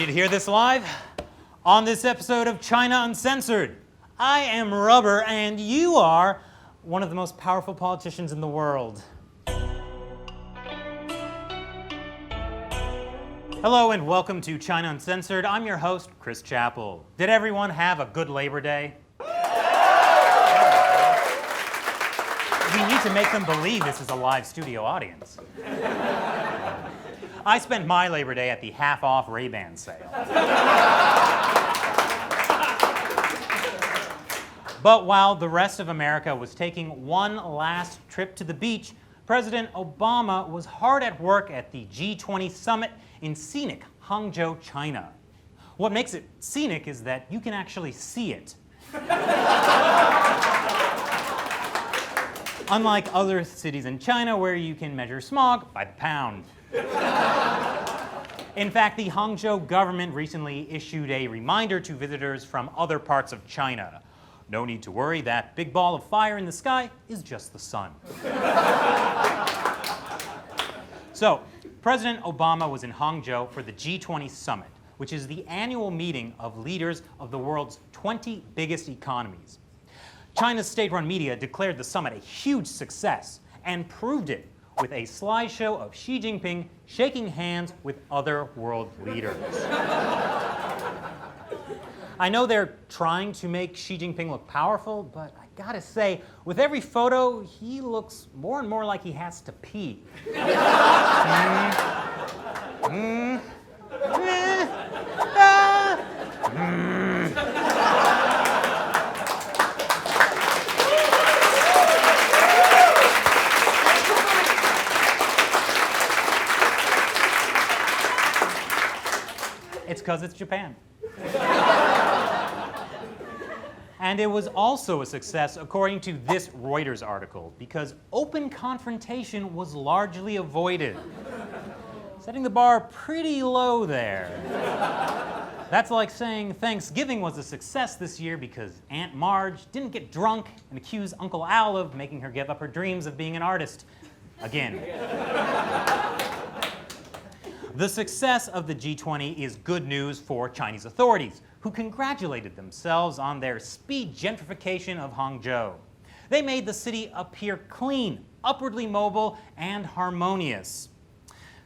Ready to hear this live? On this episode of China Uncensored, I am Rubber and you are one of the most powerful politicians in the world. Hello and welcome to China Uncensored. I'm your host, Chris Chappell. Did everyone have a good Labor Day? We need to make them believe this is a live studio audience. I spent my Labor Day at the half-off Ray-Ban sale. But while the rest of America was taking one last trip to the beach, President Obama was hard at work at the G20 summit in Scenic Hangzhou, China. What makes it scenic is that you can actually see it. Unlike other cities in China where you can measure smog by the pound. In fact, the Hangzhou government recently issued a reminder to visitors from other parts of China. No need to worry, that big ball of fire in the sky is just the sun. So, President Obama was in Hangzhou for the G20 summit, which is the annual meeting of leaders of the world's 20 biggest economies. China's state-run media declared the summit a huge success and proved it with a slideshow of Xi Jinping shaking hands with other world leaders. I know they're trying to make Xi Jinping look powerful, but I gotta say, with every photo, he looks more and more like he has to pee. It's because it's Japan. And it was also a success according to this Reuters article because open confrontation was largely avoided. Setting the bar pretty low there. That's like saying Thanksgiving was a success this year because Aunt Marge didn't get drunk and accuse Uncle Al of making her give up her dreams of being an artist. Again. The success of the G20 is good news for Chinese authorities, who congratulated themselves on their speed gentrification of Hangzhou. They made the city appear clean, upwardly mobile, and harmonious.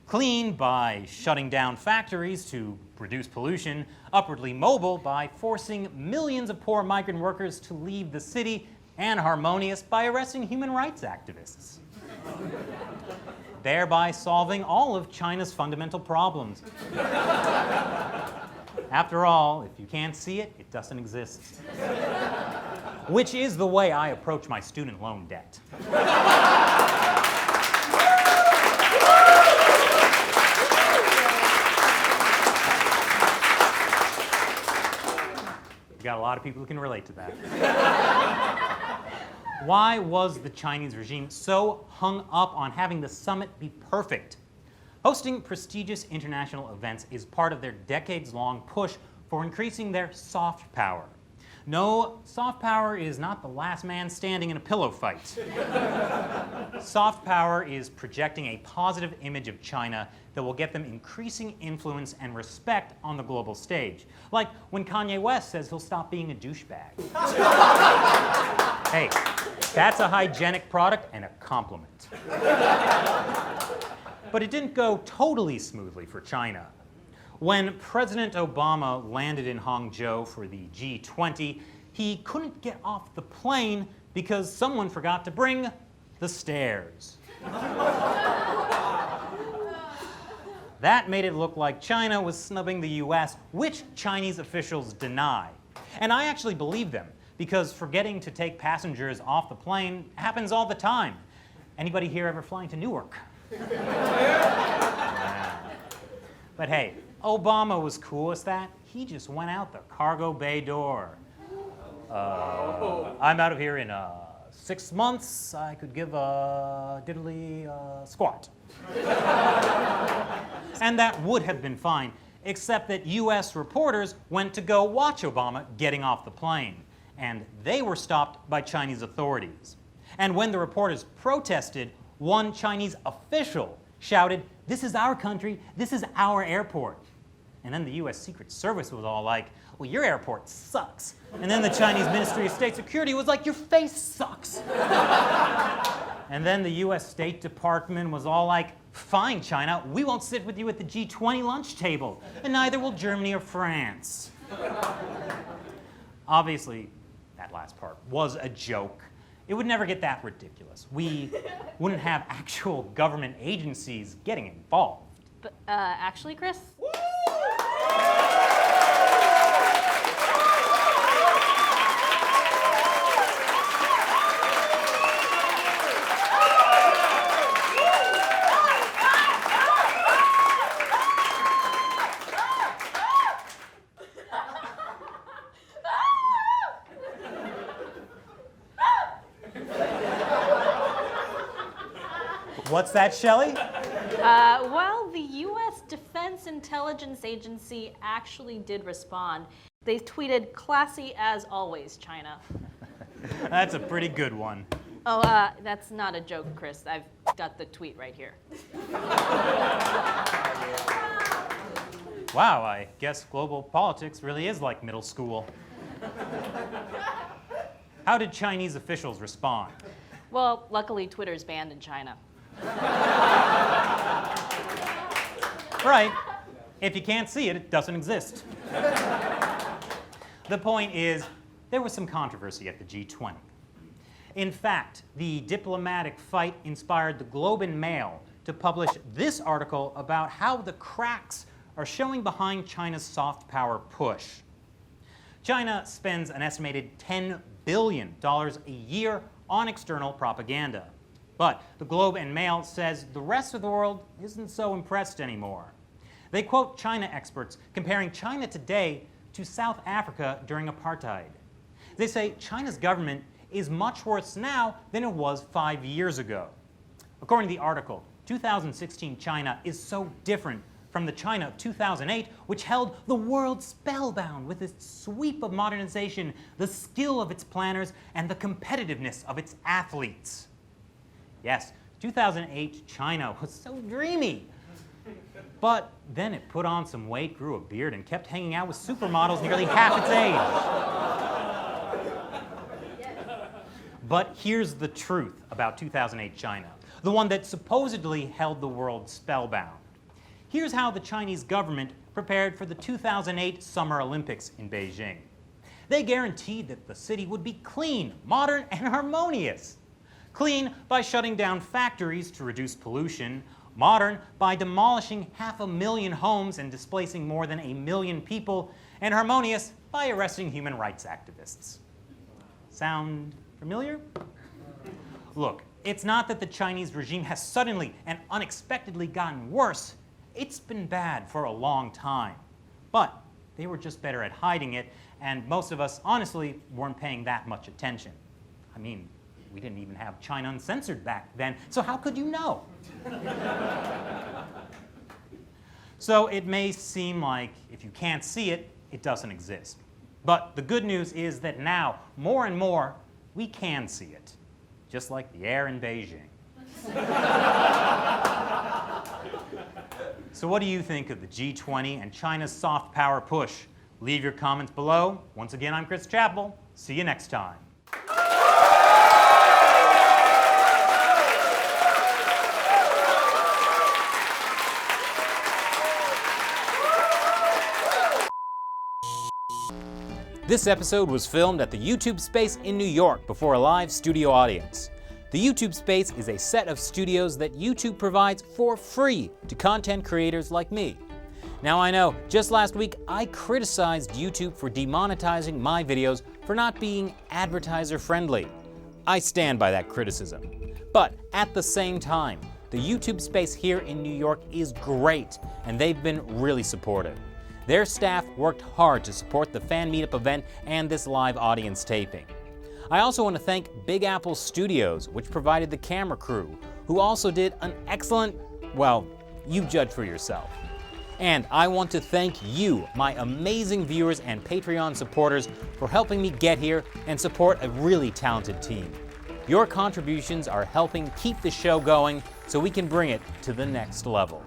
Clean by shutting down factories to reduce pollution, upwardly mobile by forcing millions of poor migrant workers to leave the city, and harmonious by arresting human rights activists. Thereby solving all of China's fundamental problems. After all, if you can't see it, it doesn't exist. Which is the way I approach my student loan debt. We've got a lot of people who can relate to that. Why was the Chinese regime so hung up on having the summit be perfect? Hosting prestigious international events is part of their decades-long push for increasing their soft power. No, soft power is not the last man standing in a pillow fight. Soft power is projecting a positive image of China that will get them increasing influence and respect on the global stage. Like when Kanye West says he'll stop being a douchebag. Hey, that's a hygienic product and a compliment. But it didn't go totally smoothly for China. When President Obama landed in Hangzhou for the G20, he couldn't get off the plane because someone forgot to bring the stairs. That made it look like China was snubbing the US, which Chinese officials deny. And I actually believe them, because forgetting to take passengers off the plane happens all the time. Anybody here ever flying to Newark? Yeah. But hey, Obama was cool with that. He just went out the cargo bay door. I'm out of here in 6 months. I could give a diddly squat. And that would have been fine, except that US reporters went to go watch Obama getting off the plane. And they were stopped by Chinese authorities. And when the reporters protested, one Chinese official shouted, "This is our country, this is our airport." And then the US Secret Service was all like, well, your airport sucks. And then the Chinese Ministry of State Security was like, your face sucks. And then the US State Department was all like, fine, China, we won't sit with you at the G20 lunch table, and neither will Germany or France. Obviously, that last part was a joke. It would never get that ridiculous. We wouldn't have actual government agencies getting involved. But actually, Chris? What's that, Shelley? Well, the U.S. Defense Intelligence Agency actually did respond. They tweeted, "Classy as always, China." That's a pretty good one. Oh, that's not a joke, Chris. I've got the tweet right here. Wow, I guess global politics really is like middle school. How did Chinese officials respond? Well, luckily, Twitter's banned in China. Right. If you can't see it, it doesn't exist. The point is, there was some controversy at the G20. In fact, the diplomatic fight inspired the Globe and Mail to publish this article about how the cracks are showing behind China's soft power push. China spends an estimated $10 billion a year on external propaganda. But the Globe and Mail says the rest of the world isn't so impressed anymore. They quote China experts comparing China today to South Africa during apartheid. They say China's government is much worse now than it was 5 years ago. According to the article, 2016 China is so different from the China of 2008, which held the world spellbound with its sweep of modernization, the skill of its planners, and the competitiveness of its athletes. Yes, 2008 China was so dreamy. But then it put on some weight, grew a beard, and kept hanging out with supermodels nearly half its age. But here's the truth about 2008 China, the one that supposedly held the world spellbound. Here's how the Chinese government prepared for the 2008 Summer Olympics in Beijing. They guaranteed that the city would be clean, modern, and harmonious. Clean by shutting down factories to reduce pollution, modern by demolishing 500,000 homes and displacing more than 1 million people, and harmonious by arresting human rights activists. Sound familiar? Look, it's not that the Chinese regime has suddenly and unexpectedly gotten worse. It's been bad for a long time. But they were just better at hiding it, and most of us, honestly, weren't paying that much attention. I mean, we didn't even have China Uncensored back then, so how could you know? So it may seem like if you can't see it, it doesn't exist. But the good news is that now, more and more, we can see it, just like the air in Beijing. So what do you think of the G20 and China's soft power push? Leave your comments below. Once again, I'm Chris Chappell. See you next time. This episode was filmed at the YouTube Space in New York before a live studio audience. The YouTube Space is a set of studios that YouTube provides for free to content creators like me. Now I know, just last week I criticized YouTube for demonetizing my videos for not being advertiser friendly. I stand by that criticism. But at the same time, the YouTube Space here in New York is great, and they've been really supportive. Their staff worked hard to support the Fan Meetup event and this live audience taping. I also want to thank Big Apple Studios, which provided the camera crew, who also did an excellent, well, you judge for yourself. And I want to thank you, my amazing viewers and Patreon supporters, for helping me get here and support a really talented team. Your contributions are helping keep the show going so we can bring it to the next level.